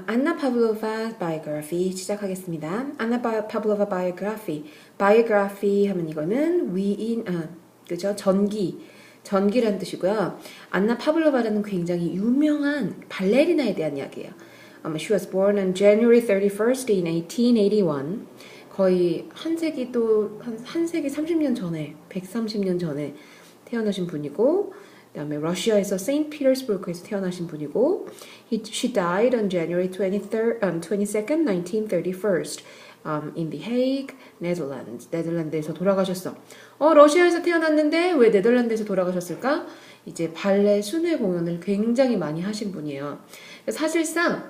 Anna Pavlova biography 시작하겠습니다. Anna Pavlova biography. biography 하면 이거는 그죠? 전기란 뜻이고요. 안나 파블로바라는 굉장히 유명한 발레리나에 대한 이야기예요. She was born on January 31st in 1881. 거의 한 세기 30년 전에, 130년 전에 태어나신 분이고, 그다음에 러시아에서 세인트피터스부르크에서 태어나신 분이고, she died on January 22nd, 1931. In The Hague, Netherlands. 네덜란드에서 돌아가셨어. 러시아에서 태어났는데 왜 네덜란드에서 돌아가셨을까? 이제 발레 순회 공연을 굉장히 많이 하신 분이에요. 사실상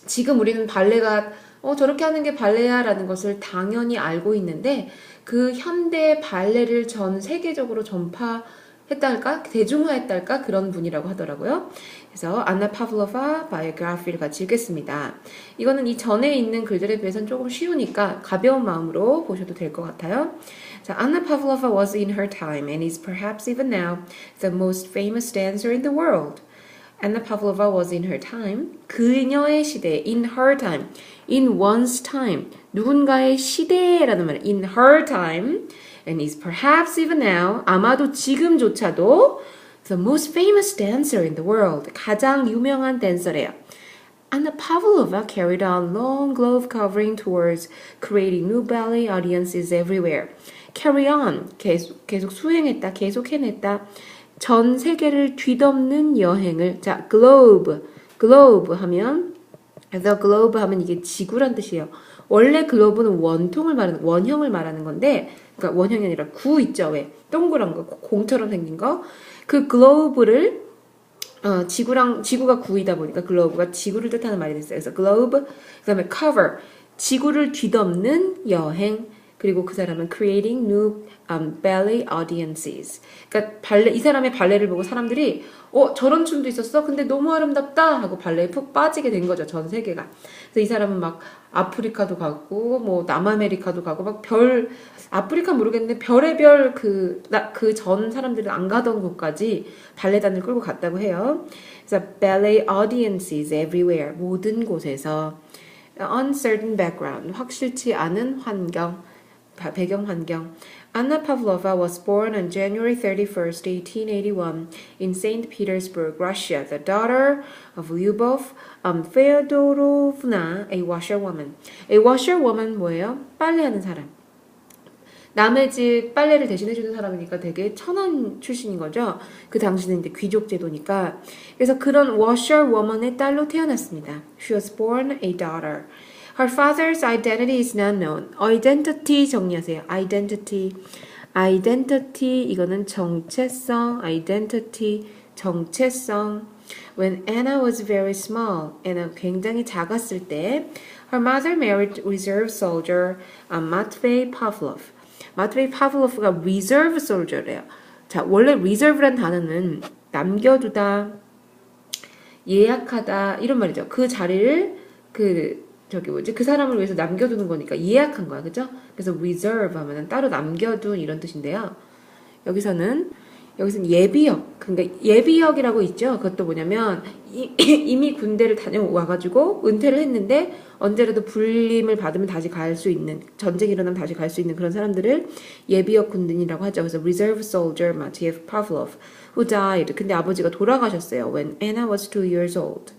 지금 우리는 발레가 저렇게 하는 게 발레야 라는 것을 당연히 알고 있는데 그 현대 발레를 전 세계적으로 전파했다 할까? 대중화했다 할까? 그런 분이라고 하더라고요. 그래서 안나 파블로바 바이오그래피를 같이 읽겠습니다. 이거는 이 전에 있는 글들에 비해서는 조금 쉬우니까 가벼운 마음으로 보셔도 될 것 같아요. 자, Anna Pavlova was in her time and is perhaps even now the most famous dancer in the world. Anna Pavlova was in her time. 그녀의 시대, in her time, in one's time. 누군가의 시대라는 말, in her time, and is perhaps even now, 아마도 지금조차도 the most famous dancer in the world. 가장 유명한 댄서래요. Anna Pavlova carried on long glove covering tours, creating new ballet audiences everywhere. Carry on, 계속 수행했다, 계속 해냈다. 전 세계를 뒤덮는 여행을, 자, globe 하면, the globe 하면 이게 지구란 뜻이에요. 원래 글로브는 원형을 말하는 건데, 그러니까 원형이 아니라 구 있죠, 왜? 동그란 거, 공처럼 생긴 거. 그 글로브를, 지구가 구이다 보니까 글로브가 지구를 뜻하는 말이 됐어요. 그래서 globe, 그 다음에 cover, 지구를 뒤덮는 여행, 그리고 그 사람은 creating new ballet audiences. 그러니까 이 사람의 발레를 보고 사람들이 저런 춤도 있었어? 근데 너무 아름답다 하고 발레에 푹 빠지게 된 거죠. 전 세계가. 그래서 이 사람은 막 아프리카도 가고 뭐 남아메리카도 가고 막 아프리카 모르겠는데 별의별 그 전 사람들은 안 가던 곳까지 발레단을 끌고 갔다고 해요. 그래서 ballet audiences everywhere. 모든 곳에서 uncertain background. 확실치 않은 배경 환경. Anna Pavlova was born on January 31st, 1881 in St. Petersburg, Russia, the daughter of Lyubov Feodorovna, a washerwoman. A washerwoman 뭐예요? 빨래하는 사람. 남의 집 빨래를 대신해주는 사람이니까 되게 천원 출신인 거죠. 그 당시는 이제 귀족 제도니까. 그래서 그런 washerwoman의 딸로 태어났습니다. She was born a daughter. Her father's identity is not known. identity 정리하세요. identity 이거는 정체성. identity 정체성. When Anna was very small, Anna 굉장히 작았을 때, her mother married reserve soldier Matvey Pavlov. 마트베이 파블로프가 reserve soldier래요. 자, 원래 reserve란 단어는 남겨두다, 예약하다 이런 말이죠. 그 자리를 그 사람을 위해서 남겨두는 거니까 예약한 거야, 그죠? 그래서 reserve 하면은 따로 남겨둔 이런 뜻인데요. 여기서는 예비역, 그러니까 예비역이라고 있죠. 그것도 뭐냐면 이미 군대를 다녀와가지고 은퇴를 했는데 언제라도 불림을 받으면 다시 갈 수 있는, 전쟁이 일어나면 다시 갈 수 있는 그런 사람들을 예비역 군인이라고 하죠. 그래서 reserve soldier Matvey Pavlov who died. 근데 아버지가 돌아가셨어요. When Anna was 2 years old.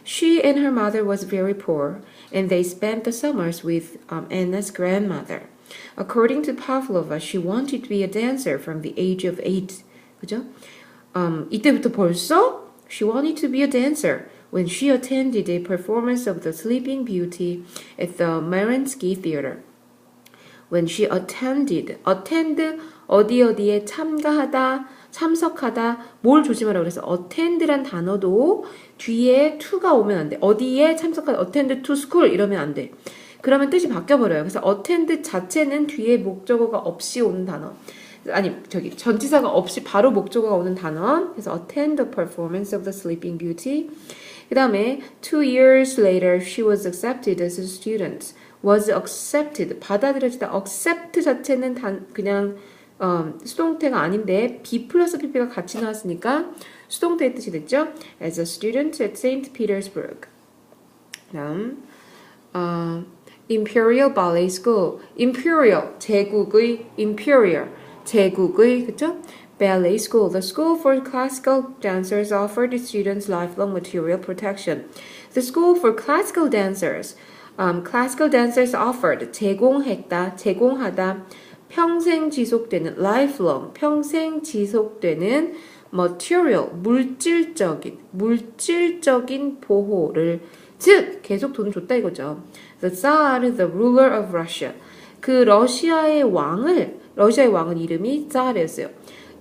She and her mother was very poor, and they spent the summers with Anna's grandmother. According to Pavlova, she wanted to be a dancer from the age of 8. 그죠? 이때부터 벌써 she wanted to be a dancer when she attended a performance of The Sleeping Beauty at the Mariinsky Theater. When she attend 어디에 참가하다, 참석하다, 뭘 조심하라고 그래서 attend란 단어도 뒤에 to가 오면 안 돼. 어디에 참석하다, attend to school 이러면 안 돼. 그러면 뜻이 바뀌어버려요. 그래서 attend 자체는 뒤에 목적어가 없이 오는 단어. 전치사가 없이 바로 목적어가 오는 단어. 그래서 attend the performance of The Sleeping Beauty. 그 다음에 2 years later she was accepted as a student. was accepted. 받아들여지다. accept 자체는 그냥 수동태가 아닌데 be 플러스 pp가 같이 나왔으니까 수동태의 뜻이 됐죠. As a student at St. Petersburg. 다음 Imperial Ballet School. Imperial 제국의 Imperial 제국의 그쵸? Ballet School. The school for classical dancers offered its students lifelong material protection. The school for classical dancers offered 제공했다, 제공하다, 평생 지속되는 lifelong 평생 지속되는 material 물질적인 보호를 즉 계속 돈 줬다 이거죠. The Tsar, the ruler of Russia. 그 러시아의 왕은 이름이 Tsar이었어요.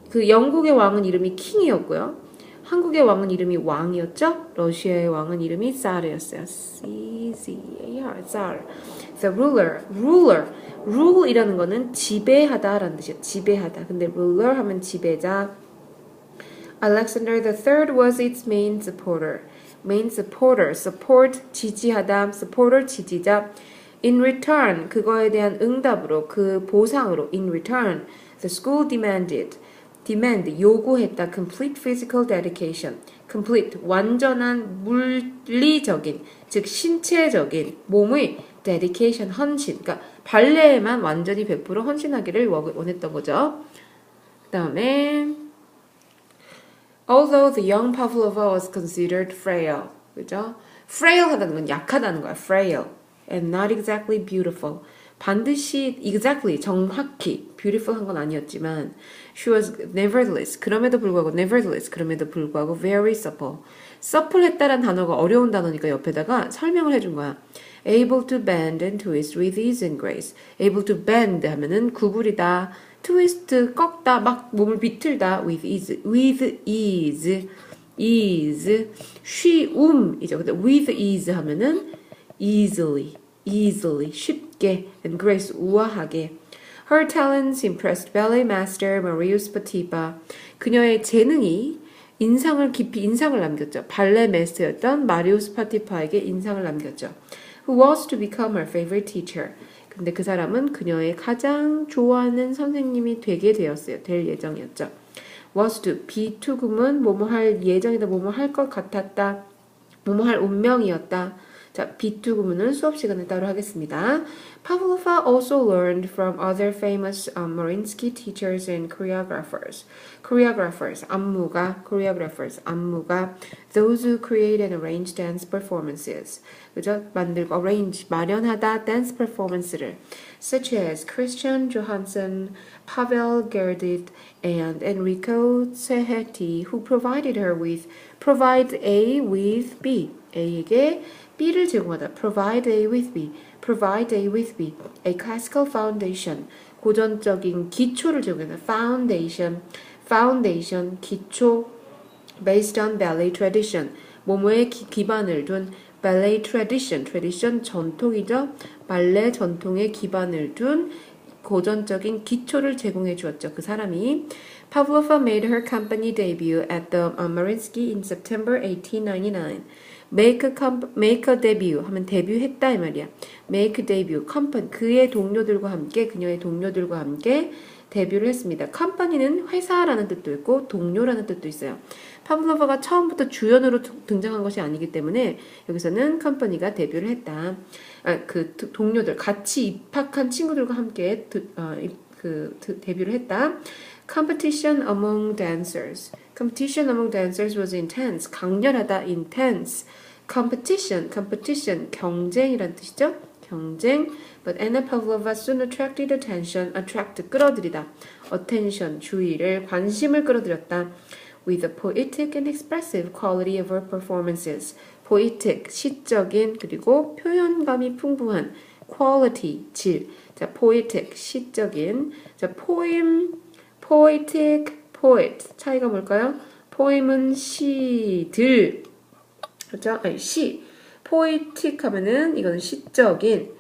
그 영국의 왕은 이름이 킹이었고요. 한국의 왕은 이름이 왕이었죠. 러시아의 왕은 이름이 Tsar이었어요. C-Z-A-R, Tsar. The rule이라는 거는 지배하다라는 뜻이에요. 지배하다. 근데 ruler 하면 지배자. Alexander III was its main supporter. support 지지하다, supporter 지지자. In return 그거에 대한 응답으로 그 보상으로 in return the school demand 요구했다 complete physical dedication. complete 완전한 물리적인 즉 신체적인 몸의 dedication 헌신. 그러니까 발레에만 완전히 100% 헌신하기를 원했던 거죠. 그다음에 Although the young Pavlova was considered frail, 그죠? frail 하다는 건 약하다는 거야. frail and not exactly beautiful. 반드시 exactly 정확히 beautiful 한 건 아니었지만 she was nevertheless 그럼에도 불구하고 very supple. supple 했다란 단어가 어려운 단어니까 옆에다가 설명을 해준 거야. able to bend and twist with ease and grace. able to bend 하면은 구부리다. twist 꺾다 막 몸을 비틀다 with ease 쉬움이죠. 근데 with ease 하면은 easily 쉽게 and grace 우아하게. Her talents impressed ballet master Marius Petipa. 그녀의 재능이 깊이 인상을 남겼죠. 발레 마스터였던 마리우스 파티파에게 인상을 남겼죠. Who was to become her favorite teacher. 근데 그 사람은 그녀의 가장 좋아하는 선생님이 될 예정이었죠. was to, be to금은 뭐뭐 할 예정이다, 뭐뭐 할 것 같았다, 뭐뭐 할 운명이었다. 자, be to금은 수업 시간에 따로 하겠습니다. Pavlova also learned from other famous Mariinsky teachers and choreographers. 안무가, those who create and arrange dance performances. 그죠? 만들고, arrange, 마련하다, dance performance를. Such as Christian Johansson, Pavel Gerdit, and Enrico Cehetti, who provided A with B. A에게 B를 제공하다. Provide A with B. A classical foundation. 고전적인 기초를 제공하다. Foundation. 기초. Based on ballet tradition. 모모에 기반을 둔 ballet tradition 전통이죠. 발레 전통에 기반을 둔 고전적인 기초를 제공해 주었죠. 그 사람이. Pavlova made her company debut at the Mariinsky in September 1899. make a debut 하면 데뷔했다 이 말이야. make a debut, company 그녀의 동료들과 함께 데뷔를 했습니다. 컴퍼니는 회사라는 뜻도 있고 동료라는 뜻도 있어요. 파블로바가 처음부터 주연으로 등장한 것이 아니기 때문에 여기서는 컴퍼니가 데뷔를 했다. 그 동료들 같이 입학한 친구들과 함께 데뷔를 했다. Competition among dancers was intense. 강렬하다, intense. Competition, 경쟁이란 뜻이죠. 경쟁. But Anna Pavlova soon attracted attention. attract, 끌어들이다. attention, 주의를, 관심을 끌어들였다. With the poetic and expressive quality of her performances. poetic, 시적인, 그리고 표현감이 풍부한 quality, 질. 자, poetic, 시적인. 자, poetic, poet. 차이가 뭘까요? poem은 시들. 그렇죠? 아니, 시. poetic 하면은 이거는 시적인.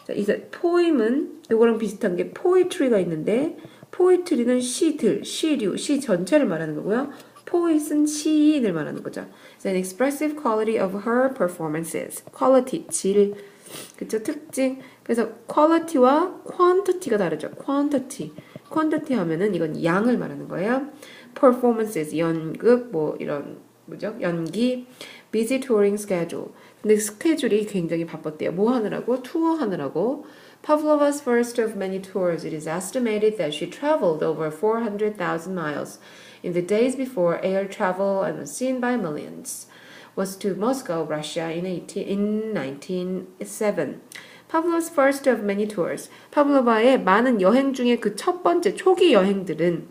자, 이제 poem은 이거랑 비슷한 게 poetry가 있는데 poetry는 시들, 시류, 시 전체를 말하는 거고요. poet은 시인을 말하는 거죠. An expressive quality of her performances. quality, 질. 그쵸? 특징. 그래서 quality와 quantity가 다르죠. quantity 하면은 이건 양을 말하는 거예요. performances, 연극, 뭐 이런 뭐죠? 연기. busy touring schedule. 근데 스케줄이 굉장히 바빴대요. 뭐 하느라고? 투어 하느라고. Pavlova's first of many tours, it is estimated that she traveled over 400,000 miles in the days before air travel and was seen by millions. Was to Moscow, Russia in 1907. Pavlova's first of many tours. 파블로바의 많은 여행 중에 그 첫 번째 초기 여행들은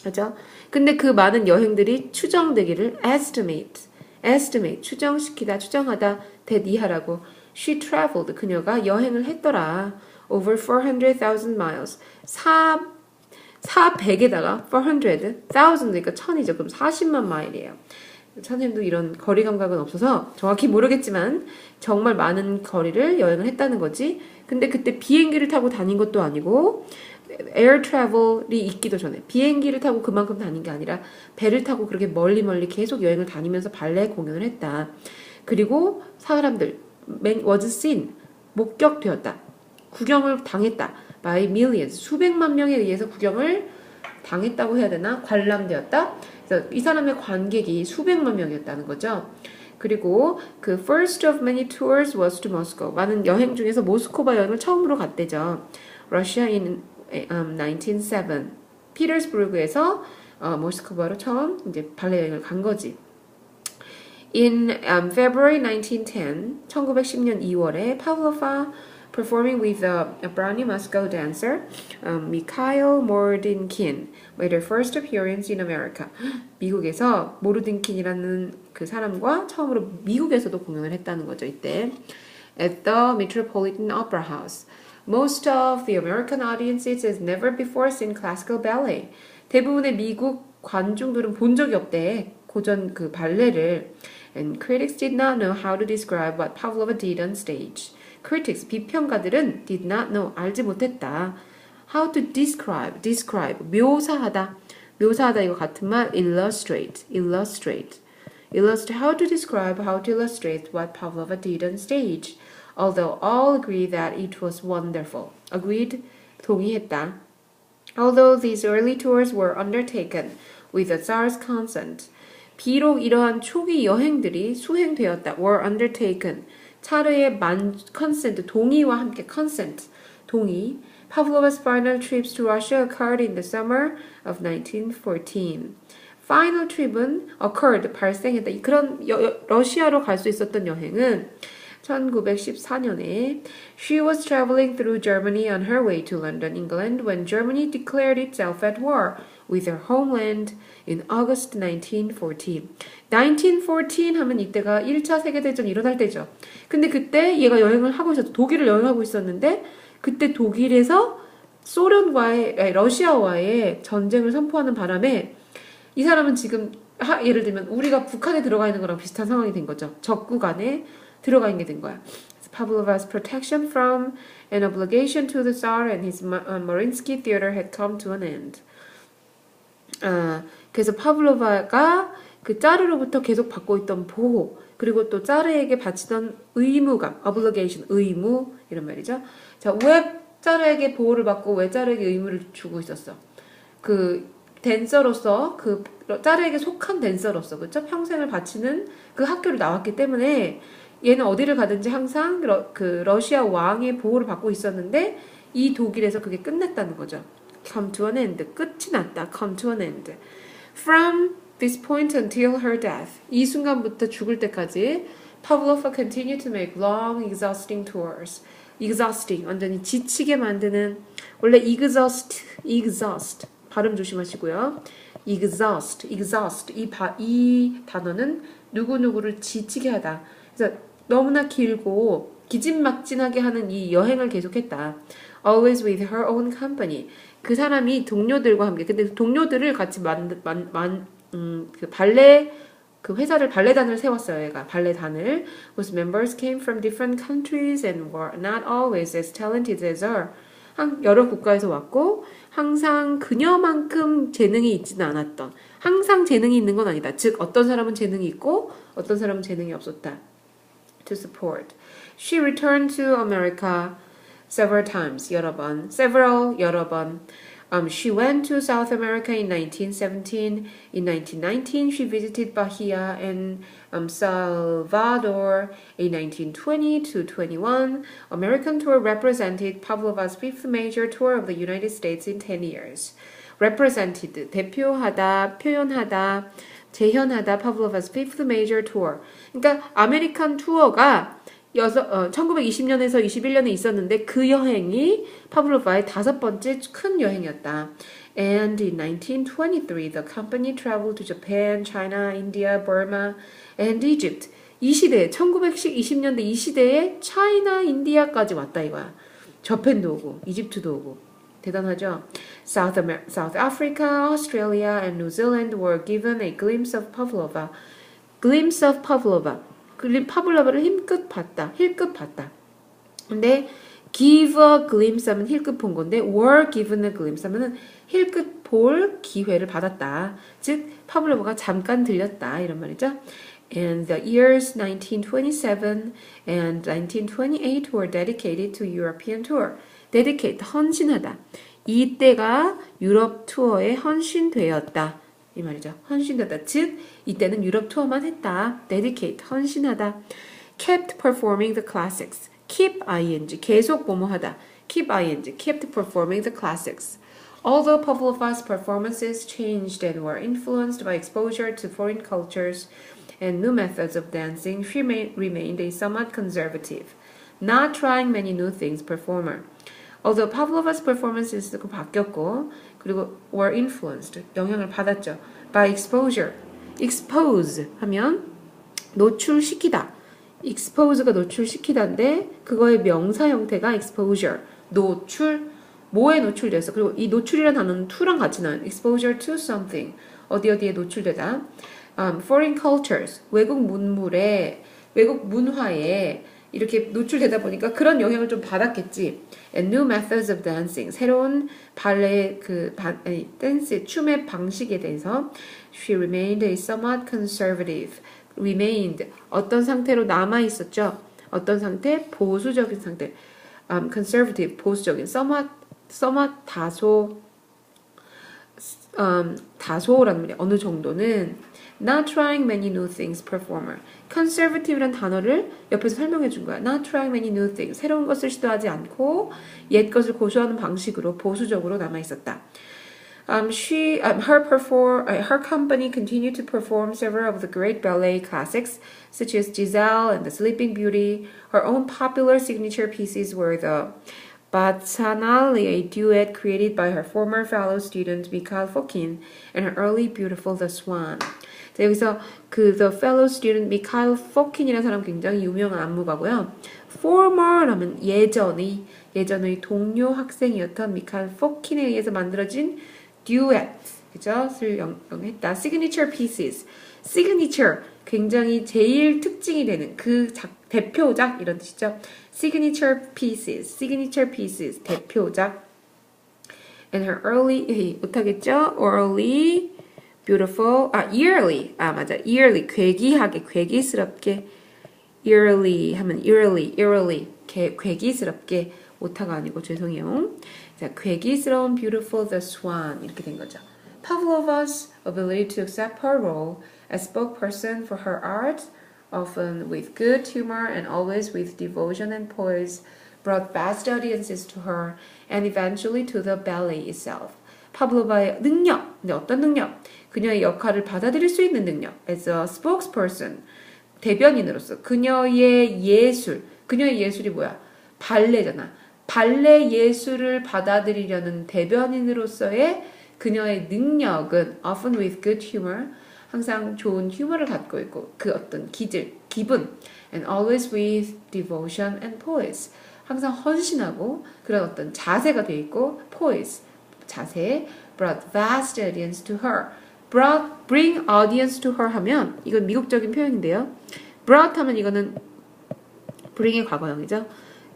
그죠? 근데 그 많은 여행들이 추정되기를 estimate 추정시키다 추정하다 that 이하라고 she traveled 그녀가 여행을 했더라 over 400,000 miles 400에다가 400 1000이니까 1000이죠. 그럼 40만 마일이에요. 선생님도 이런 거리 감각은 없어서 정확히 모르겠지만 정말 많은 거리를 여행을 했다는 거지. 근데 그때 비행기를 타고 다닌 것도 아니고 air travel이 있기도 전에 비행기를 타고 그만큼 다닌 게 아니라 배를 타고 그렇게 멀리 계속 여행을 다니면서 발레 공연을 했다. 그리고 사람들 was seen 목격되었다. 구경을 당했다. by millions 수백만 명에 의해서 구경을 당했다고 해야 되나? 관람되었다. 그래서 이 사람의 관객이 수백만 명이었다는 거죠. 그리고 그 first of many tours was to Moscow. 많은 여행 중에서 모스크바 여행을 처음으로 갔대죠. Russia in 1907. 피터스부르크에서 모스크바로 처음 이제 발레 여행을 간 거지. In February 1910, 1910년 2월에 Pavlova performing with a Brownie Moscow dancer, Mikhail Mordinkin, made her first appearance in America. 미국에서 모르딘킨이라는 그 사람과 처음으로 미국에서도 공연을 했다는 거죠, 이때. At the Metropolitan Opera House. Most of the American audiences has never before seen classical ballet. 대부분의 미국 관중들은 본 적이 없대. 고전 그 발레를. And critics did not know how to describe what Pavlova did on stage. Critics, 비평가들은 did not know, 알지 못했다. How to describe, 묘사하다. 묘사하다 이거 같은 말, illustrate. How to describe, how to illustrate what Pavlova did on stage. Although all agree that it was wonderful. Agreed, 동의했다. Although these early tours were undertaken with the Tsar's consent. 비록 이러한 초기 여행들이 수행되었다. were undertaken. 차르의 consent, 동의와 함께 consent, 동의. Pavlova's final trips to Russia occurred in the summer of 1914. Final trip은 occurred, 발생했다. 그런 러시아로 갈 수 있었던 여행은 1914년에 she was traveling through Germany on her way to London, England, when Germany declared itself at war with her homeland in August 1914. 1914 하면 이때가 1차 세계대전이 일어날 때죠. 근데 그때 얘가 여행을 하고 있었어. 독일을 여행하고 있었는데 그때 독일에서 러시아와의 전쟁을 선포하는 바람에 이 사람은 지금 예를 들면 우리가 북한에 들어가 있는 거랑 비슷한 상황이 된 거죠. 적국 안에 들어가 있게 된 거야. Pavlova's protection from an obligation to the Tsar and his Mariinsky Theater had come to an end. 그래서 파블로바가 그 짜르로부터 계속 받고 있던 보호 그리고 또 짜르에게 바치던 의무감, obligation, 의무 이런 말이죠. 자, 왜 짜르에게 보호를 받고 왜 짜르에게 의무를 주고 있었어? 그 댄서로서 그 짜르에게 속한 댄서로서 그렇죠? 평생을 바치는 그 학교를 나왔기 때문에 얘는 어디를 가든지 항상 그 러시아 왕의 보호를 받고 있었는데 이 독일에서 그게 끝났다는 거죠. come to an end. 끝이 났다. come to an end. From this point until her death. 이 순간부터 죽을 때까지 Pavlova continued to make long, exhausting tours. exhausting. 완전히 지치게 만드는 원래 exhaust 발음 조심하시고요. exhaust. 이 단어는 누구누구를 지치게 하다. 그래서 너무나 길고 기진막진하게 하는 이 여행을 계속했다. Always with her own company. 그 사람이 동료들과 함께. 근데 동료들을 같이 그 발레 그 회사를 발레단을 세웠어요. 얘가 발레단을. Whose members came from different countries and were not always as talented as her. 여러 국가에서 왔고 항상 그녀만큼 재능이 있지는 않았던. 항상 재능이 있는 건 아니다. 즉 어떤 사람은 재능이 있고 어떤 사람은 재능이 없었다. To support. She returned to America several times. 여러 번. She went to South America in 1917. In 1919, she visited Bahia and Salvador. In 1920 to 21, American tour represented Pavlova's fifth major tour of the United States in 10 years. Represented, 대표하다, 표현하다, 재현하다, Pavlova's fifth major tour. 그러니까 아메리칸 투어가 1920년에서 21년에 있었는데 그 여행이 파블로바의 다섯 번째 큰 여행이었다. And in 1923, the company traveled to Japan, China, India, Burma, and Egypt. 이 시대에 1920년대 이 시대에 차이나, 인디아까지 왔다 이거야. 저펜도 오고, 이집트도 오고. 대단하죠? South Africa, Australia, and New Zealand were given a glimpse of Pavlova. Glimpse of Pavlova. 파블로바를 힐끗 봤다. 근데 give a glimpse 하면 힐끗 본 건데 were given a glimpse 하면은 힐끗 볼 기회를 받았다. 즉 파블로바가 잠깐 들렸다 이런 말이죠. And the years 1927 and 1928 were dedicated to European tour. dedicate 헌신하다. 이때가 유럽 투어에 헌신되었다. 이 말이죠. 헌신되다. 즉 이때는 유럽 투어만 했다. dedicate 헌신하다. kept performing the classics. keep ing 계속 뭐뭐하다. keep ing kept performing the classics. Although Pavlova's performances changed and were influenced by exposure to foreign cultures and new methods of dancing, she remained a somewhat conservative, not trying many new things performer. Although Pavlova's performances 바뀌었고 그리고 were influenced, 영향을 받았죠. by exposure. expose 하면 노출시키다. expose가 노출시키다인데 그거의 명사 형태가 exposure. 노출, 뭐에 노출돼서 그리고 이 노출이라는 단어는 to랑 같이 나와요. exposure to something. 어디에 노출되다. foreign cultures. 외국 문물에, 외국 문화에 이렇게 노출되다 보니까 그런 영향을 좀 받았겠지. And new methods of dancing. 새로운 발레 댄스, 춤의 방식에 대해서 she remained a somewhat conservative. remained. 어떤 상태로 남아 있었죠. 어떤 상태? 보수적인 상태. conservative, 보수적인. somewhat 다소라는 말이 어느 정도는 not trying many new things performer. conservative란 단어를 옆에서 설명해 준 거야. not trying many new things. 새로운 것을 시도하지 않고 옛 것을 고수하는 방식으로 보수적으로 남아 있었다. Her company continued to perform several of the great ballet classics, such as Giselle and the Sleeping Beauty. Her own popular signature pieces were the Bacchanale, a duet created by her former fellow student Mikhail Fokin, and her early beautiful The Swan. 자, 여기서 The fellow student Mikhail Fokin이라는 사람 굉장히 유명한 안무가고요. former 하면 예전의 동료 학생이었던 미카엘 포킨에 의해서 만들어진 duet, 그죠?를 영했다. signature pieces, signature 굉장히 제일 특징이 되는 그 대표작 이런 뜻이죠. signature pieces, 대표작. And her early 못하겠죠? early, beautiful, yearly, 맞아, yearly, 괴기스럽게, yearly 하면 yearly, 괴기스럽게, 오타가 아니고 죄송해요. 자, 괴기스러운 beautiful the swan 이렇게 된 거죠. Pavlova's ability to accept her role as spokesperson for her art, often with good humor and always with devotion and poise, brought vast audiences to her and eventually to the ballet itself. 파블로바의 능력, 근데 어떤 능력? 그녀의 역할을 받아들일 수 있는 능력. As a spokesperson, 대변인으로서 그녀의 예술이 뭐야? 발레잖아. 발레 예술을 받아들이려는 대변인으로서의 그녀의 능력은 often with good humor, 항상 좋은 휴머를 갖고 있고 그 어떤 기분 and always with devotion and poise, 항상 헌신하고 그런 어떤 자세가 돼 있고 poise, 자세, brought vast audience to her. bring audience to her 하면 이건 미국적인 표현인데요. brought 하면 이거는 bring의 과거형이죠.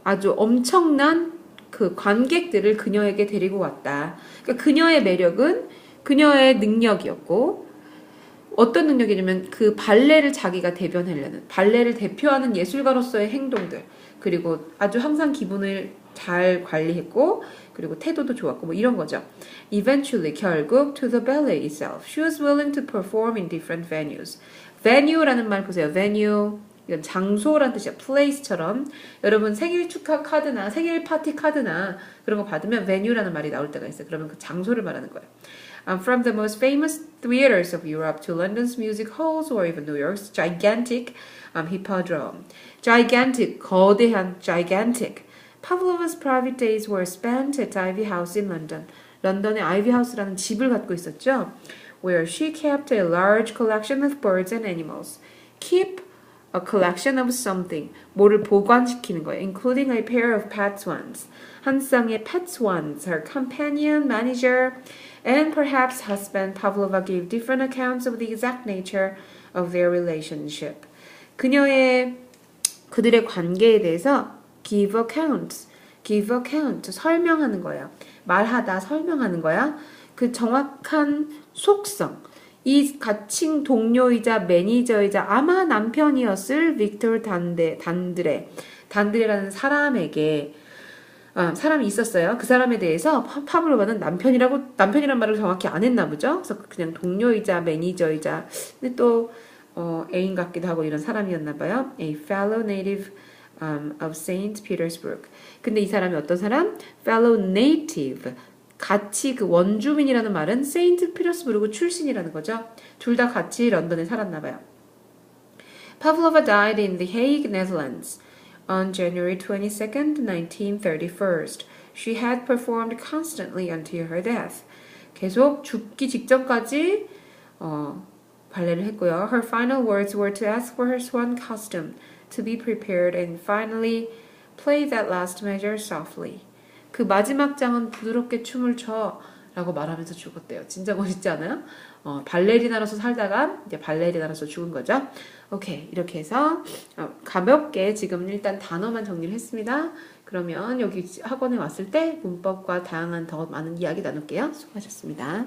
아주 엄청난 그 관객들을 그녀에게 데리고 왔다. 그러니까 그녀의 매력은 그녀의 능력이었고 어떤 능력이냐면 그 발레를 자기가 대변하려는 발레를 대표하는 예술가로서의 행동들 그리고 아주 항상 기분을 잘 관리했고 그리고 태도도 좋았고 뭐 이런 거죠. Eventually 결국 to the ballet itself, she was willing to perform in different venues. venue라는 말 보세요. venue 이건 장소란 뜻이야. place처럼 여러분 생일 축하 카드나 생일 파티 카드나 그런 거 받으면 venue라는 말이 나올 때가 있어요. 그러면 그 장소를 말하는 거예요. From the most famous theaters of Europe to London's music halls or even New York's gigantic hippodrome. Gigantic, 거대한, gigantic. Pavlova's private days were spent at Ivy House in London. 런던의 아이비 하우스라는 집을 갖고 있었죠. Where she kept a large collection of birds and animals. Keep a collection of something. 뭐를 보관시키는 거예요. Including a pair of pet swans. 한 쌍의 pet swans. Her companion, manager, and perhaps husband. Pavlova gave different accounts of the exact nature of their relationship. 그들의 관계에 대해서 give account, 설명하는 거예요. 말하다, 설명하는 거야. 그 정확한 속성. 이 가칭 동료이자 매니저이자 아마 남편이었을 빅토르 단드레라는 사람에게 사람이 있었어요. 그 사람에 대해서 파블로바는 남편이란 말을 정확히 안 했나 보죠. 그래서 그냥 동료이자 매니저이자 근데 또 애인 같기도 하고 이런 사람이었나 봐요. A fellow native of Saint Petersburg. 근데 이 사람이 어떤 사람? Fellow native. 같이 그 원주민이라는 말은 세인트 피터스부르크 출신이라는 거죠. 둘 다 같이 런던에 살았나 봐요. Pavlova died in The Hague, Netherlands on January 22nd, 1931. She had performed constantly until her death. 계속 죽기 직전까지 발레를 했고요. Her final words were to ask for her swan costume to be prepared and finally play that last measure softly. 그 마지막 장은 부드럽게 춤을 춰 라고 말하면서 죽었대요. 진짜 멋있지 않아요? 발레리나로서 살다가 이제 발레리나로서 죽은 거죠. 오케이, 이렇게 해서 가볍게 지금 일단 단어만 정리를 했습니다. 그러면 여기 학원에 왔을 때 문법과 다양한 더 많은 이야기 나눌게요. 수고하셨습니다.